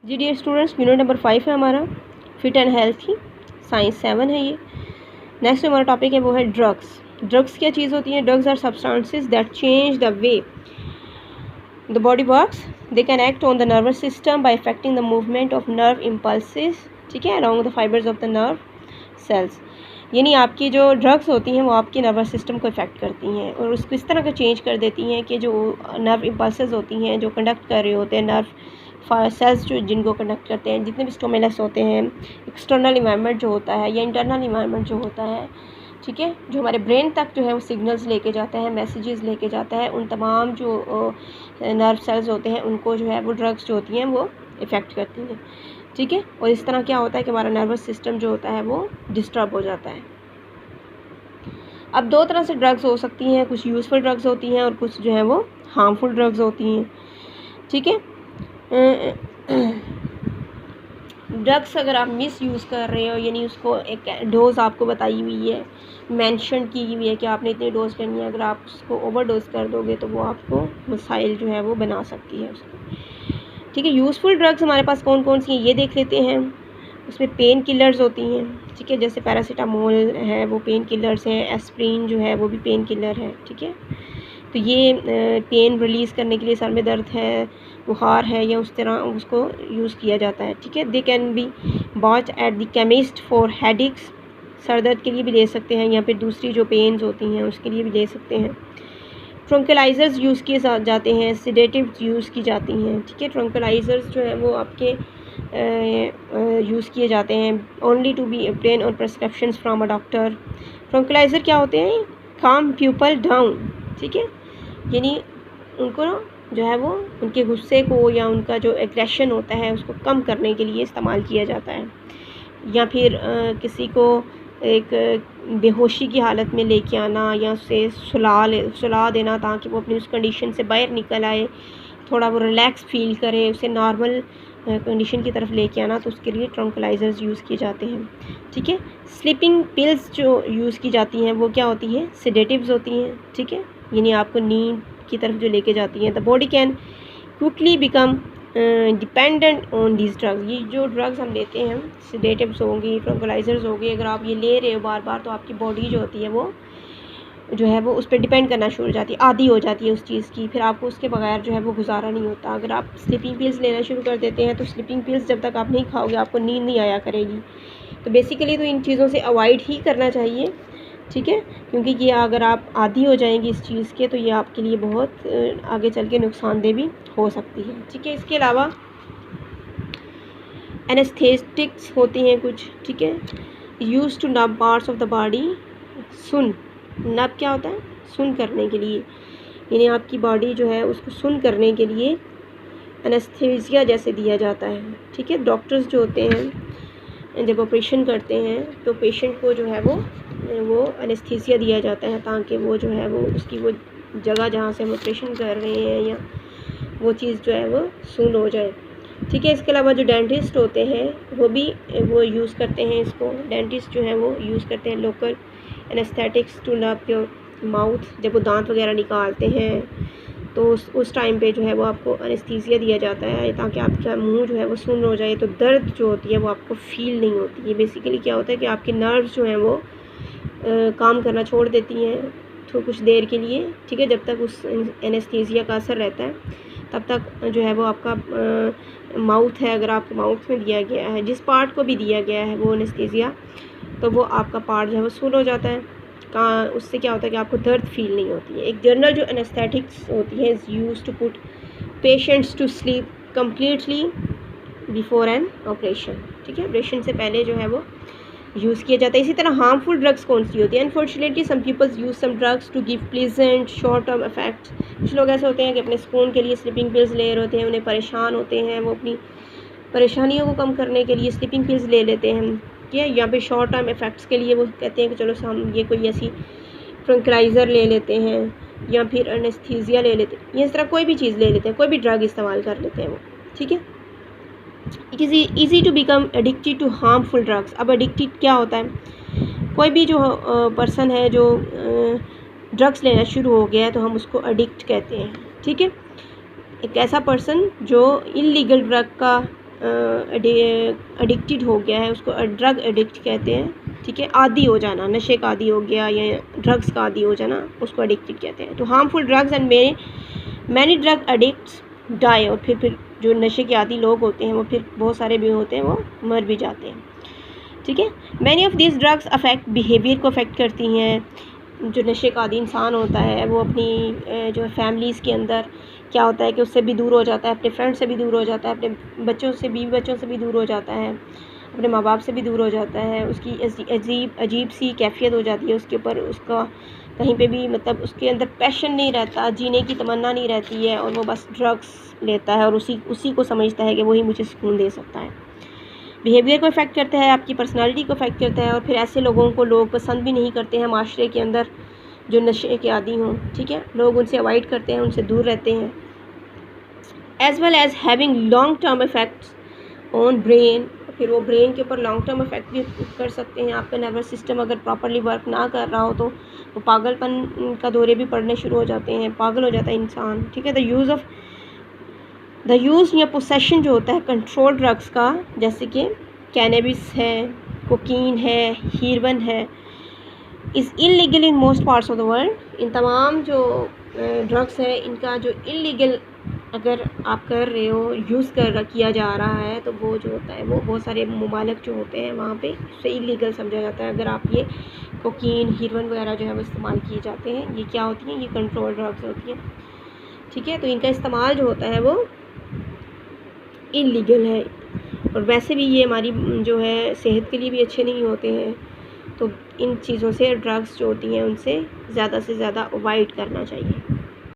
जी dear students, unit number 5 है हमारा, fit and healthy, science 7 है ये। नेक्स्ट हमारा टॉपिक है वो है ड्रग्स। ड्रग्स क्या चीज़ होती हैं? Drugs are substances that change the way the body works. They can act on the nervous system by affecting the movement of nerve impulses, ठीक है, along the fibres of the nerve cells. यानी आपकी जो drugs होती हैं वो आपकी nervous system को इफेक्ट करती हैं और उसको इस तरह का चेंज कर देती हैं कि जो नर्व इम्पल्सेस होती हैं, जो कंडक्ट कर रहे होते हैं नर्व सेल्स, जो जिनको कंडक्ट करते हैं, जितने भी स्टिमुलस होते हैं, एक्सटर्नल इन्वायरमेंट जो होता है या इंटरनल इन्वायरमेंट जो होता है, ठीक है, जो हमारे ब्रेन तक जो है वो सिग्नल्स लेके जाता है, मैसेजेस लेके जाता है, उन तमाम जो नर्व सेल्स होते हैं उनको जो है वो ड्रग्स जो होती हैं वो इफ़ेक्ट करती हैं, ठीक है। और इस तरह क्या होता है कि हमारा नर्वस सिस्टम जो होता है वो डिस्टर्ब हो जाता है। अब दो तरह से ड्रग्स हो सकती हैं, कुछ यूज़फुल ड्रग्स होती हैं और कुछ जो है वो हार्मफुल ड्रग्स होती हैं, ठीक है। ड्रग्स अगर आप मिस यूज़ कर रहे हो, यानी उसको एक डोज आपको बताई हुई है, मेंशन की हुई है कि आपने इतनी डोज करनी है, अगर आप उसको ओवर डोज कर दोगे तो वो आपको मसाइल जो है वो बना सकती है उसको, ठीक है। यूज़फुल ड्रग्स हमारे पास कौन कौन सी हैं ये देख लेते हैं। उसमें पेन किलर्स होती हैं, ठीक है, जैसे पैरासीटामोल है वो पेन किलर्स हैं, एस्प्रिन जो है वो भी पेन किलर है, ठीक है। तो ये पेन रिलीज़ करने के लिए, सर में दर्द है, बुखार है या उस तरह उसको यूज़ किया जाता है, ठीक है। They can be bought at the chemist for headaches, sir दर्द के लिए भी ले सकते हैं या फिर दूसरी जो पेन्स होती हैं उसके लिए भी ले सकते हैं। ट्रंकलाइजर्स यूज़ किए जाते हैं, सिडेटिव्स यूज़ की जाती हैं, ठीक है। ट्रंकलाइजर्स जो है वो आपके यूज़ किए जाते हैं only to be obtain on prescriptions from a doctor. Tranquilliser क्या होते हैं? काम पीपल डाउन, ठीक है, यानी उनको जो है वो उनके गुस्से को या उनका जो एग्रेशन होता है उसको कम करने के लिए इस्तेमाल किया जाता है, या फिर किसी को एक बेहोशी की हालत में लेके आना या उससे सुला देना ताकि वो अपनी उस कंडीशन से बाहर निकल आए, थोड़ा वो रिलैक्स फील करे, उसे नॉर्मल कंडीशन की तरफ लेके आना, तो उसके लिए ट्रंकलाइजर्स यूज़ किए जाते हैं, ठीक है। स्लीपिंग पिल्स जो यूज़ की जाती हैं वो क्या होती हैं? सिडेटिव्स होती हैं, ठीक है, यानी आपको नींद की तरफ जो लेके जाती हैं। The body can quickly become dependent on these drugs. ये जो ड्रग्स हम लेते हैं, सिडेटिव्स होंगी, ट्रंकलाइजर्स होंगी, अगर आप ये ले रहे हो बार बार तो आपकी बॉडी जो होती है वो जो है वो उस पर डिपेंड करना शुरू हो जाती है, आदी हो जाती है उस चीज़ की, फिर आपको उसके बगैर जो है वो गुजारा नहीं होता। अगर आप स्लीपिंग पिल्स लेना शुरू कर देते हैं तो स्लीपिंग पिल्स जब तक आप नहीं खाओगे आपको नींद नहीं आया करेगी। तो बेसिकली तो इन चीज़ों से अवॉइड ही करना चाहिए, ठीक है, क्योंकि ये अगर आप आदी हो जाएंगे इस चीज़ के तो ये आपके लिए बहुत आगे चल के नुकसानदेह भी हो सकती है, ठीक है। इसके अलावा एनेस्थेटिक्स होती हैं कुछ, ठीक है, यूज टू नब पार्ट्स ऑफ द बॉडी। सुन, नब क्या होता है? सुन करने के लिए, यानी आपकी बॉडी जो है उसको सुन करने के लिए एनेस्थीसिया जैसे दिया जाता है, ठीक है। डॉक्टर्स जो होते हैं जब ऑपरेशन करते हैं तो पेशेंट को जो है वो एनेस्थीसिया दिया जाता है ताकि वो जो है वो उसकी वो जगह जहाँ से हम ऑपरेशन कर रहे हैं या वो चीज़ जो है वो सुन हो जाए, ठीक है। इसके अलावा जो डेंटिस्ट होते हैं वो यूज़ करते हैं इसको, डेंटिस्ट जो है वो यूज़ करते हैं लोकल एनेस्थेटिक्स टू नब योर माउथ। जब वो दांत वगैरह निकालते हैं तो उस टाइम पे जो है वो आपको एनेस्थीसिया दिया जाता है ताकि आपका मुंह जो है वो सुन्न हो जाए, तो दर्द जो होती है वो आपको फील नहीं होती है। बेसिकली क्या होता है कि आपके नर्व्स जो हैं वो काम करना छोड़ देती हैं तो कुछ देर के लिए, ठीक है, जब तक उस एनेस्थीसिया का असर रहता है तब तक जो है वो आपका माउथ है, अगर आपके माउथ में दिया गया है, जिस पार्ट को भी दिया गया है वो एनेस्थीसिया, तो वो आपका पार्ट जो है वो सुन्न हो जाता है। उससे क्या होता है कि आपको दर्द फील नहीं होती है। एक जनरल जो एनेस्थेटिक्स होती है is use to put patients to sleep completely before an operation, ठीक है, ऑपरेशन से पहले जो है वो यूज़ किया जाता है। इसी तरह हार्मफुल ड्रग्स कौन सी होती है? Unfortunately some peoples use some drugs to give pleasant short term effects. कुछ लोग ऐसे होते हैं कि अपने सुकून के लिए स्लीपिंग पिल्स ले रहे होते हैं, उन्हें परेशान होते हैं, वो अपनी परेशानियों को कम करने के लिए स्लीपिंग पिल्स ले लेते हैं, ठीक है, या फिर शॉर्ट टर्म इफेक्ट्स के लिए वो कहते हैं कि चलो हम ये कोई ऐसी ट्रंकलाइज़र ले लेते हैं या फिर एनेस्थीसिया ले लेते हैं, या इस तरह कोई भी चीज़ ले लेते हैं, कोई भी ड्रग इस्तेमाल कर लेते हैं वो, ठीक है। It is easy to become addicted to harmful drugs. अब एडिक्टेड क्या होता है? कोई भी जो पर्सन है जो ड्रग्स लेना शुरू हो गया है तो हम उसको एडिक्ट कहते हैं, ठीक है। एक ऐसा पर्सन जो इलीगल ड्रग का एडिक्टेड हो गया है, उसको ड्रग एडिक्ट कहते हैं, ठीक है। आदी हो जाना, नशे का आदी हो गया या ड्रग्स का आदी हो जाना, उसको एडिक्टेड कहते हैं। तो harmful drugs and many drug addicts die, और फिर जो नशे के आदी लोग होते हैं वो फिर बहुत सारे भी होते हैं वो मर भी जाते हैं, ठीक है। Many of this drugs affect behaviour को अफेक्ट करती हैं। जो नशे का आदी इंसान होता है वो अपनी जो फैमिलीज़ के अंदर क्या होता है कि उससे भी दूर हो जाता है, अपने फ्रेंड से भी दूर हो जाता है, अपने बच्चों से बीवी बच्चों से भी दूर हो जाता है, अपने माँ बाप से भी दूर हो जाता है। उसकी अजीब सी कैफियत हो जाती है उसके ऊपर, उसका कहीं पे भी मतलब उसके अंदर पैशन नहीं रहता, जीने की तमन्ना नहीं रहती है, और वो बस ड्रग्स लेता है और उसी को समझता है कि वही मुझे सुकून दे सकता है। बिहेवियर को इफ़ेक्ट करता है, आपकी पर्सनालिटी को इफ़ेक्ट करता है, और फिर ऐसे लोगों को लोग पसंद भी नहीं करते हैं माशरे के अंदर जो नशे के आदी हों, ठीक है। लोग उनसे अवॉइड करते हैं, उनसे दूर रहते हैं। As well as having long term effects on brain, फिर वो ब्रेन के ऊपर लॉन्ग टर्म इफ़ेक्ट भी कर सकते हैं। आपका नर्वस सिस्टम अगर प्रॉपरली वर्क ना कर रहा हो तो वो पागलपन का दौरे भी पड़ने शुरू हो जाते हैं, पागल हो जाता है इंसान, ठीक है। द यूज़ या पोसेशन जो होता है कंट्रोल ड्रग्स का, जैसे कि कैनबिस है, कोकीन है, हीरोइन है, is illegal in most parts of the world. इन तमाम जो ड्रग्स है इनका जो इलीगल अगर आप कर रहे हो, किया जा रहा है, तो वो जो होता है वो बहुत सारे ममालिक जो होते हैं वहाँ पे उससे इलीगल समझा जाता है। अगर आप ये कोकीन, हीरोइन वगैरह जो है वो इस्तेमाल किए जाते हैं, ये क्या होती हैं, ये कंट्रोल ड्रग्स होती हैं, ठीक है। तो इनका इस्तेमाल जो होता है वो इलीगल है, और वैसे भी ये हमारी जो है सेहत के लिए भी अच्छे नहीं होते हैं। तो इन चीज़ों से, ड्रग्स जो होती हैं उनसे ज़्यादा से ज़्यादा अवॉइड करना चाहिए।